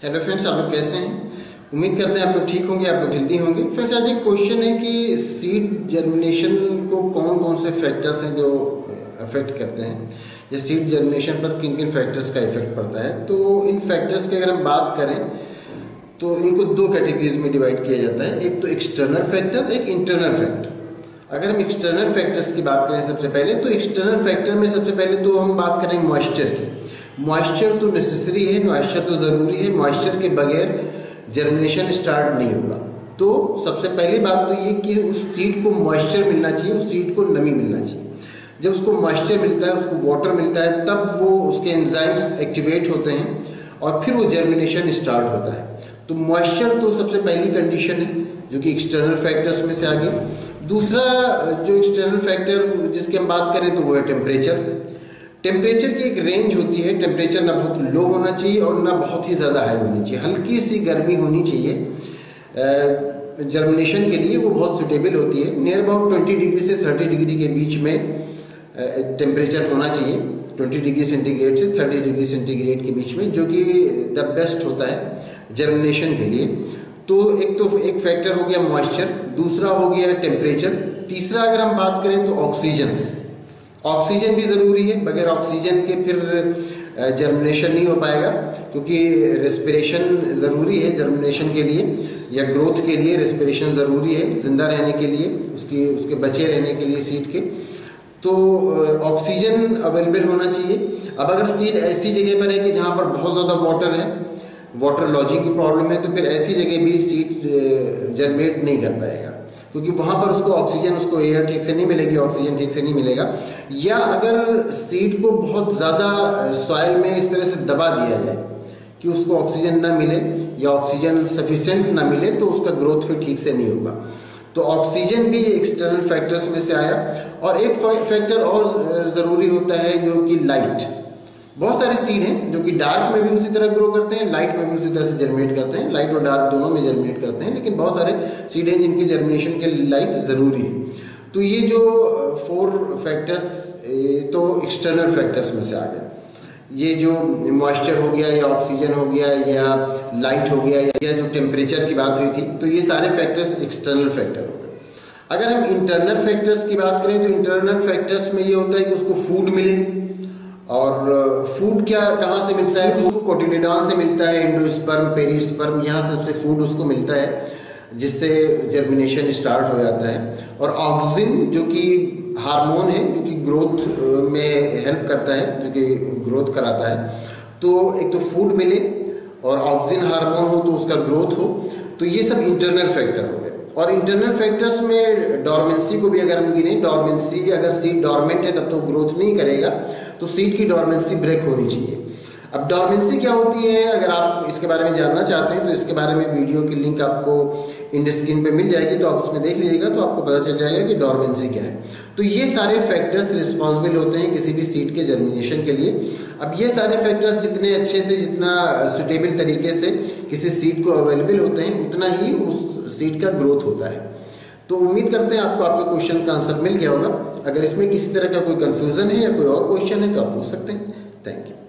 Hello friends, आप लोग कैसे हैं? उम्मीद करते हैं आप लोग ठीक होंगे, आप लोग हेल्दी होंगे। फ्रेंड्स, आज एक क्वेश्चन है कि सीड जर्मिनेशन को कौन कौन से फैक्टर्स हैं जो अफेक्ट करते हैं, या सीड जर्मिनेशन पर किन किन फैक्टर्स का इफेक्ट पड़ता है। तो इन फैक्टर्स की अगर हम बात करें तो इनको दो कैटेगरीज में डिवाइड किया जाता है। एक तो एक्सटर्नल फैक्टर, एक इंटरनल फैक्टर। अगर हम एक्सटर्नल फैक्टर्स की बात करें सबसे पहले, तो एक्सटर्नल फैक्टर में सबसे पहले तो हम बात करें मॉइस्चर की। मॉइस्चर तो नेसेसरी है, मॉइस्चर तो ज़रूरी है। मॉइस्चर के बगैर जर्मिनेशन स्टार्ट नहीं होगा। तो सबसे पहली बात तो ये कि उस सीड को मॉइस्चर मिलना चाहिए, उस सीड को नमी मिलना चाहिए। जब उसको मॉइस्चर मिलता है, उसको वाटर मिलता है, तब वो उसके एंजाइम्स एक्टिवेट होते हैं और फिर वो जर्मिनेशन स्टार्ट होता है। तो मॉइस्चर तो सबसे पहली कंडीशन है जो कि एक्सटर्नल फैक्टर्स में से आ गई। दूसरा जो एक्सटर्नल फैक्टर जिसकी हम बात करें तो वो है टेम्परेचर। टेम्परेचर की एक रेंज होती है। टेम्परेचर ना बहुत लो होना चाहिए और ना बहुत ही ज़्यादा हाई होनी चाहिए, हल्की सी गर्मी होनी चाहिए। जर्मिनेशन के लिए वो बहुत सूटेबल होती है। नियर अबाउट 20 डिग्री से 30 डिग्री के बीच में टेम्परेचर होना चाहिए। 20 डिग्री सेंटीग्रेड से 30 डिग्री सेंटीग्रेड के बीच में, जो कि द बेस्ट होता है जर्मिनेशन के लिए। तो एक फैक्टर हो गया मॉइस्चर, दूसरा हो गया टेम्परेचर, तीसरा अगर हम बात करें तो ऑक्सीजन। ऑक्सीजन भी ज़रूरी है, बगैर ऑक्सीजन के फिर जर्मिनेशन नहीं हो पाएगा, क्योंकि रेस्पिरेशन ज़रूरी है जर्मिनेशन के लिए या ग्रोथ के लिए। रेस्पिरेशन ज़रूरी है जिंदा रहने के लिए, उसके बचे रहने के लिए सीड के। तो ऑक्सीजन अवेलेबल होना चाहिए। अब अगर सीड ऐसी जगह पर है कि जहाँ पर बहुत ज़्यादा वाटर है, वाटर लॉजिंग की प्रॉब्लम है, तो फिर ऐसी जगह भी सीड जर्मिनेट नहीं कर पाएगा, क्योंकि वहाँ पर उसको ऑक्सीजन, उसको एयर ठीक से नहीं मिलेगी, ऑक्सीजन ठीक से नहीं मिलेगा। या अगर सीड को बहुत ज़्यादा सॉइल में इस तरह से दबा दिया जाए कि उसको ऑक्सीजन ना मिले या ऑक्सीजन सफिशेंट ना मिले, तो उसका ग्रोथ भी ठीक से नहीं होगा। तो ऑक्सीजन भी एक्सटर्नल फैक्टर्स में से आया। और एक फैक्टर और ज़रूरी होता है जो कि लाइट। बहुत सारे सीड हैं जो कि डार्क में भी उसी तरह ग्रो करते हैं, लाइट में भी उसी तरह से जर्मिनेट करते हैं। लाइट और डार्क दोनों में जर्मिनेट करते हैं, लेकिन बहुत सारे सीड हैं जिनकी जर्मिनेशन के लिए लाइट ज़रूरी है। तो ये जो 4 फैक्टर्स तो एक्सटर्नल फैक्टर्स में से आ गए। ये जो मॉइस्चर हो गया, या ऑक्सीजन हो गया, या लाइट हो गया, या जो टेम्परेचर की बात हुई थी, तो ये सारे फैक्टर्स एक्सटर्नल फैक्टर हो गए। अगर हम इंटरनल फैक्टर्स की बात करें तो इंटरनल फैक्टर्स में ये होता है कि उसको फूड मिले। और फूड कहाँ से मिलता है? फूड कोटिलिडॉन से मिलता है, एंडोस्पर्म, पेरिस्पर्म, यहाँ सबसे फूड उसको मिलता है, जिससे जर्मिनेशन स्टार्ट हो जाता है। और ऑक्सिन जो कि हार्मोन है, जो कि ग्रोथ में हेल्प करता है, जो कि ग्रोथ कराता है। तो एक तो फूड मिले और ऑक्सिन हार्मोन हो तो उसका ग्रोथ हो। तो ये सब इंटरनल फैक्टर हो गए। और इंटरनल फैक्टर्स में डॉर्मेंसी को भी अगर हम गिने, डॉर्मेंसी, अगर सीड डॉर्मेंट है तब तो ग्रोथ नहीं करेगा, तो सीड की डॉर्मेंसी ब्रेक होनी चाहिए। अब डॉर्मेंसी क्या होती है, अगर आप इसके बारे में जानना चाहते हैं तो इसके बारे में वीडियो की लिंक आपको इंड स्क्रीन पे मिल जाएगी, तो आप उसमें देख लीजिएगा, तो आपको पता चल जाएगा कि डॉर्मेंसी क्या है। तो ये सारे फैक्टर्स रिस्पॉन्सिबल होते हैं किसी भी सीड के जर्मिनेशन के लिए। अब ये सारे फैक्टर्स जितने अच्छे से, जितना सुटेबल तरीके से किसी सीड को अवेलेबल होते हैं, उतना ही उस सीड का ग्रोथ होता है। तो उम्मीद करते हैं आपको आपके क्वेश्चन का आंसर मिल गया होगा। अगर इसमें किसी तरह का कोई कन्फ्यूज़न है या कोई और क्वेश्चन है तो आप पूछ सकते हैं। Thank you.